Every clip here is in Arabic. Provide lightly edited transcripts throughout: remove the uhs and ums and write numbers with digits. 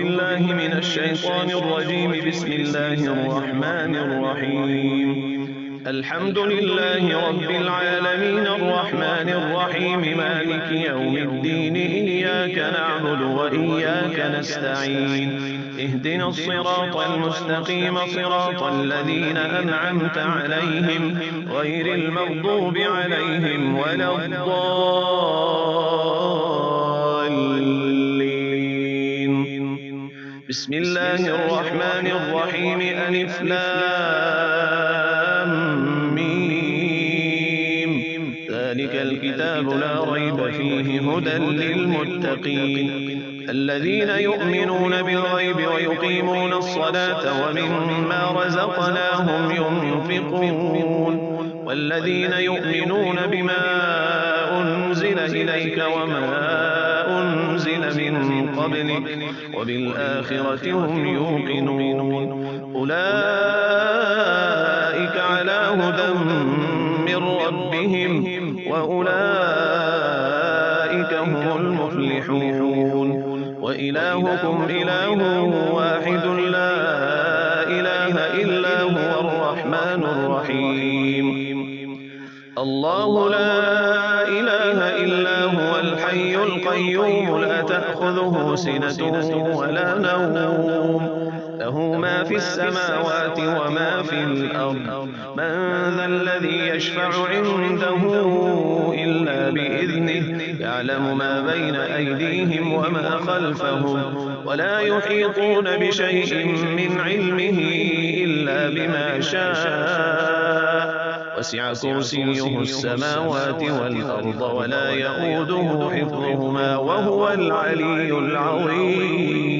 بالله من الشيطان الرجيم. بسم الله الرحمن الرحيم. الحمد لله رب العالمين الرحمن الرحيم مالك يوم الدين. إياك نعبد وإياك نستعين. اهدنا الصراط المستقيم صراط الذين أنعمت عليهم غير المغضوب عليهم ولا الضالين. بسم الله الرحمن الرحيم. ألف لام ميم. ذلك الكتاب لا ريب فيه هدى للمتقين الذين يؤمنون بالغيب ويقيمون الصلاة ومما رزقناهم ينفقون والذين يؤمنون بما أنزل إليك وما أنزل من قبلك وبالآخرة هم يوقنون أولئك على هدى من ربهم وأولئك هم المفلحون. وإلهكم إله واحد لا إله إلا هو الرحمن الرحيم. الله لا إله إلا هو الحي القيوم لا تأخذه سنة ولا نوم له ما في السماوات وما في الأرض. من ذا الذي يشفع عنده إلا بإذنه يعلم ما بين أيديهم وما خلفهم ولا يحيطون بشيء من علمه إلا بما شاء. وسع كرسيه السماوات والأرض ولا يؤوده حفظهما وهو العلي العظيم.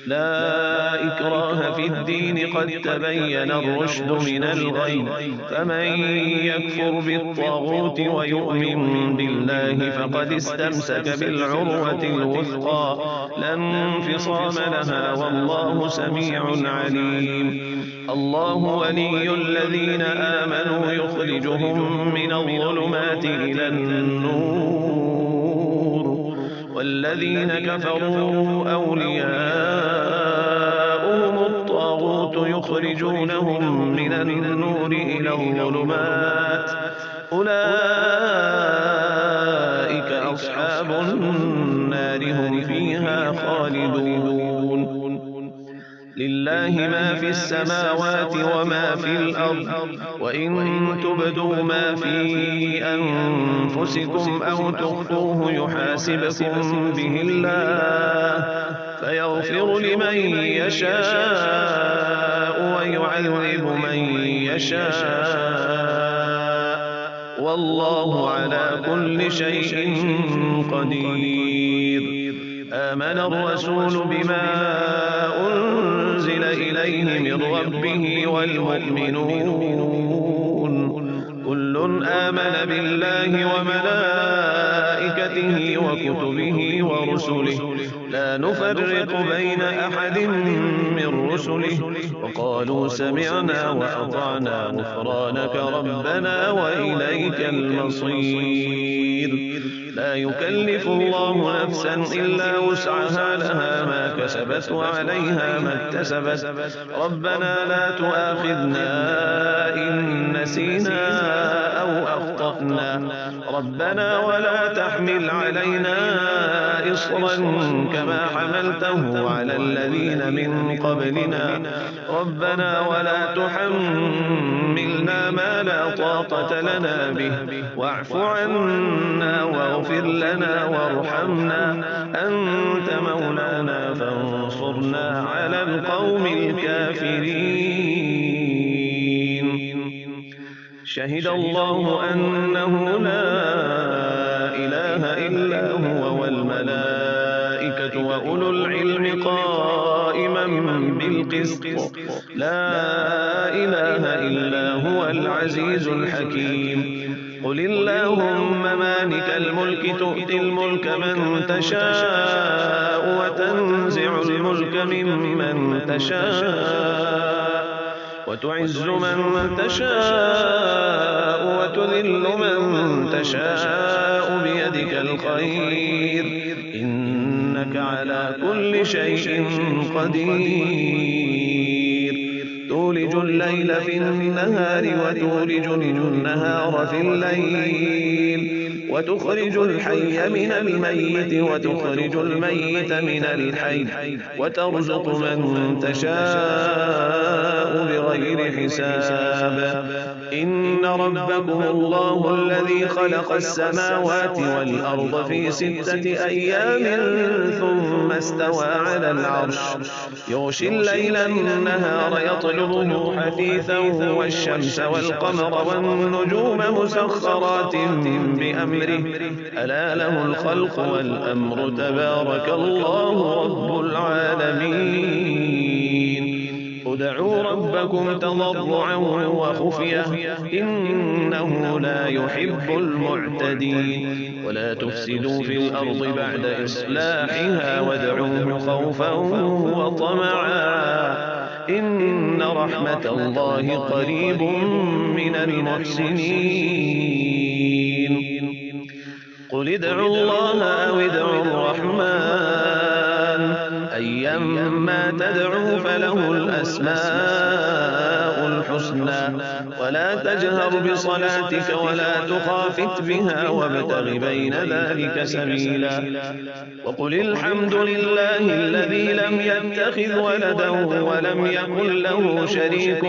لا إكراه في الدين قد تبين الرشد من الغي. فمن يكفر بالطاغوت ويؤمن بالله فقد استمسك بالعروة الوثقى لا انفصام لها والله سميع عليم. الله ولي الذين آمنوا يخرجهم من الظلمات إلى النور والذين كفروا أولياؤهم الطاغوت يخرجونهم من النور إلى الظلمات. أولئك أصحاب النار هم فيها خالدون. لله ما في السماوات وما في الأرض وإن تبدوا ما في أنفسكم أو تخفوه يحاسبكم به الله فيغفر لمن يشاء ويعذب من يشاء والله على كل شيء قدير. آمن الرسول بما أنزل إليه من ربه والمؤمنون كل آمن بالله وملائكته وكتبه ورسله لا نفرق بين أحد من رسله وقالوا سمعنا وأطعنا غفرانك ربنا وإليك المصير. لا يكلف الله نفسا إلا وسعها لها ما كسبت وعليها ما اكتسبت. ربنا لا تؤاخذنا إن نسينا أو أخطأنا. ربنا ولا تحمل علينا إصرا كما حملته على الذين من قبلنا. ربنا ولا تحملنا ما لا طاقة لنا به واعف عنا واغفر لنا وارحمنا أنت مولانا فانصرنا على القوم الكافرين. شهد الله أنه لا إله إلا هو والملائكة وأولو العلم قائما بالقسط لا إله إلا هو العزيز الحكيم. قل اللهم مالك الملك تؤتي الملك من تشاء وتنزع الملك ممن تشاء وتعز من تشاء وتذل من تشاء بيدك الخير إنك إنك على كل شيء قدير تولج الليل في النهار وتولج النهار في الليل وتخرج الحي من الميت وتخرج الميت من الحي وترزق من تشاء بغير حساب إن ربكم الله الذي خلق السماوات والأرض في 6 أيام ثم استوى على العرش يغشي الليل النهار يطلبه حثيثا والشمس والقمر والنجوم مسخرات بأمره ألا له الخلق والأمر تبارك الله رب العالمين ادعوا ربكم تضرعا وخفية إنه لا يحب المعتدين ولا تفسدوا في الأرض بعد إصلاحها وادعوه خوفا وطمعا إن رحمة الله قريب من المحسنين قل ادعوا الله أو ادعوا الرحمن أيما تدعوا فله الأسماء الحسنى ولا تجهر بصلاتك ولا تخافت بها وابتغ بين ذلك سبيلا وقل الحمد لله الذي لم يتخذ ولدا ولم يكن له شريك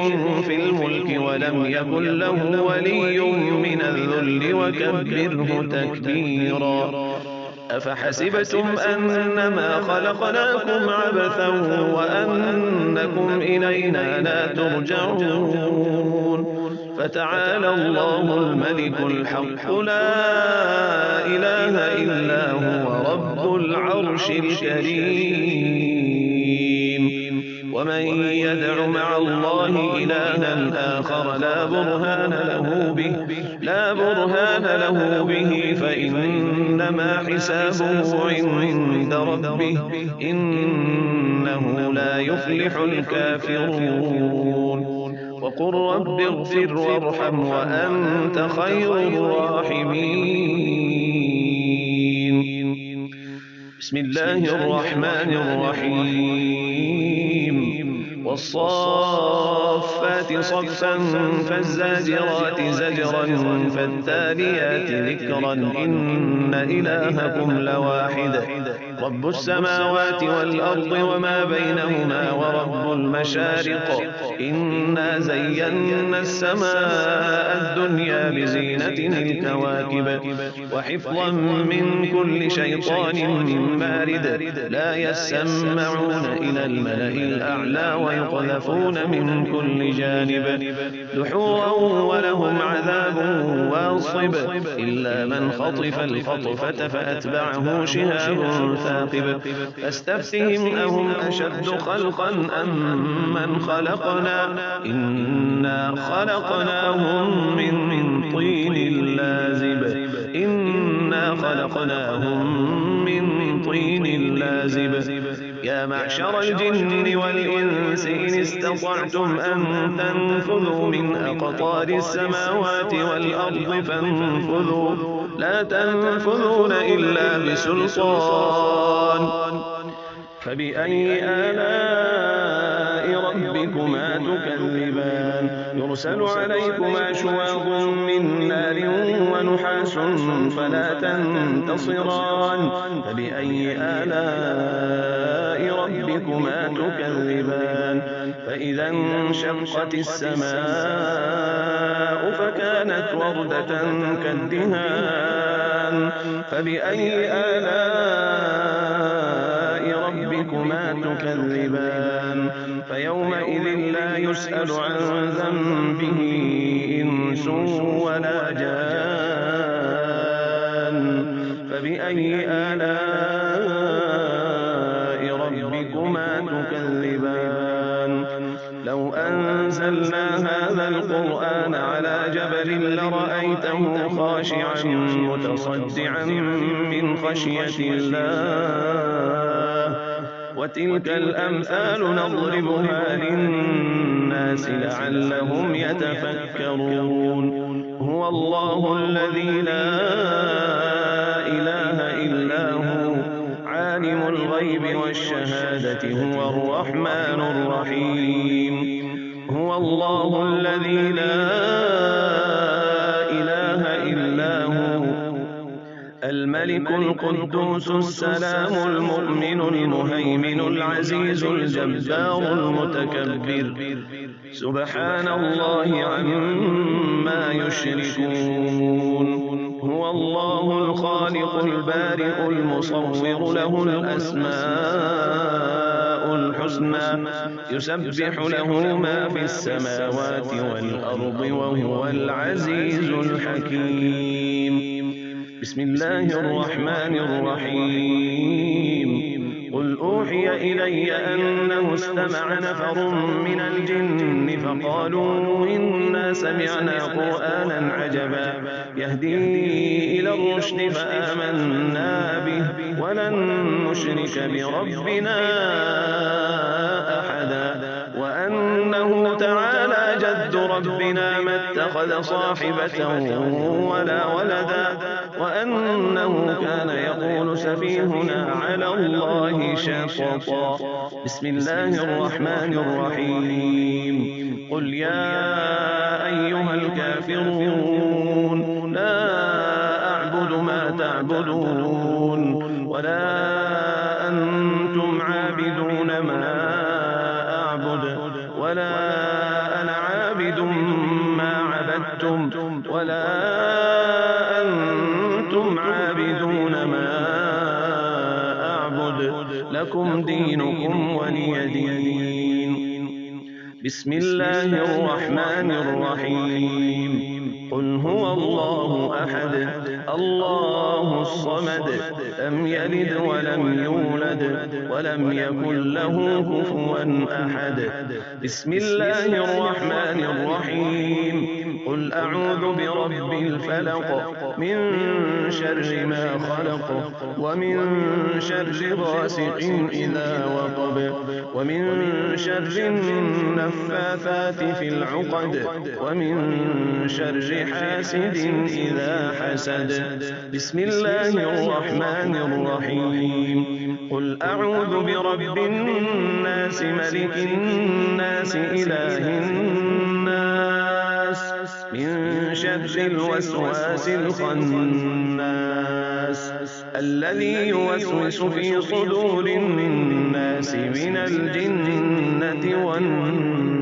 في الملك ولم يكن له ولي من الذل وكبره تكبيرا أفحسبتم أنما خلقناكم عبثا وأنكم إلينا لا ترجعون فتعالى الله الملك الحق لا إله إلا هو رب العرش الكريم ومن يدع مع الله إلها آخر لا برهان له به فإنما حسابه عند ربه إنه لا يفلح الكافرون وقل رب اغفر وارحم وأنت خير الراحمين بسم الله الرحمن الرحيم والصافات صفا فالزاجرات زجرا فالتاليات ذكرا إن إلهكم لواحد رب السماوات والأرض وما بينهما ورب المشارق إنا زينا السماء الدنيا بزينة الكواكب وحفظا من كل شيطان مارد لا يسمعون إلى الملأ الأعلى ويقذفون من كل جانب دحورا ولهم عذاب واصب إلا من خطف الخطفة فأتبعه شهاب ثاقب فاستفتهم أهم أشد خلقا أم من خلقنا إنا خلقناهم من طين لازب يا معشر الجن والإنس إن استطعتم أن تنفذوا من أقطار السماوات والأرض فانفذوا لا تنفذون إلا بسلطان فبأي آلاء ربكما تكذبان يرسل عليكما شواظ من نار ونحاس فلا تنتصران فبأي آلاء ربكما تكذبان فإذا انشقت السماء فكانت وردة كالدهان فبأي آلاء ربكما تكذبان فيومئذ لا يسأل عن ذنبه إنس ولا جان فبأي آلاء ربكما تكذبان لو أنزلنا هذا القرآن على جبل لرأيته خاشعا متصدعا من خشية الله وتلك الأمثال نضربها للناس لعلهم يتفكرون هو الله الذي لا إله إلا هو عالم الغيب والشهادة هو الرحمن الرحيم. هو الله الذي لا إله إلا هو الملك القدوس السلام المؤمن المهيمن العزيز الجبار المتكبر سبحان الله عما يشركون. هو الله الخالق البارئ المصور له الأسماء الحسنى يسبح له ما في السماوات والأرض وهو العزيز الحكيم. بسم الله الرحمن الرحيم. قل أوحي إلي أنه استمع نفر من الجن فقالوا إنا سمعنا قرآنا عجبا يهدي إلى الرشد فآمنا به ولن نشرك بربنا أحدا وأنه تعالى جد ربنا ما اتخذ صاحبة ولا ولدا وأنه كان يقول سفيهنا على الله شططا. بسم الله الرحمن الرحيم. قل يا أيها الكافرون لا أعبد ما تعبدون ولا أنتم عابدون ما أعبد ولا أنا عابد ما عبدتم ولا أنتم عابدون ما أعبد لكم دينكم ولي دين. بسم الله الرحمن الرحيم. قل هو الله أحد الله الصمد لم يلد ولم يولد ولم يكن له كفوا أحد. بسم الله الرحمن الرحيم. قل أعوذ برب الفلق من شر ما خلق ومن شر غاسق إذا وقب ومن شر النفاثات في العقد ومن شر حاسد إذا حسد. بسم الله الرحمن الرحيم. قل أعوذ برب الناس ملك الناس إله الناس من شر الوسواس الخناس الذي يوسوس في صدور الناس من الجنة والناس.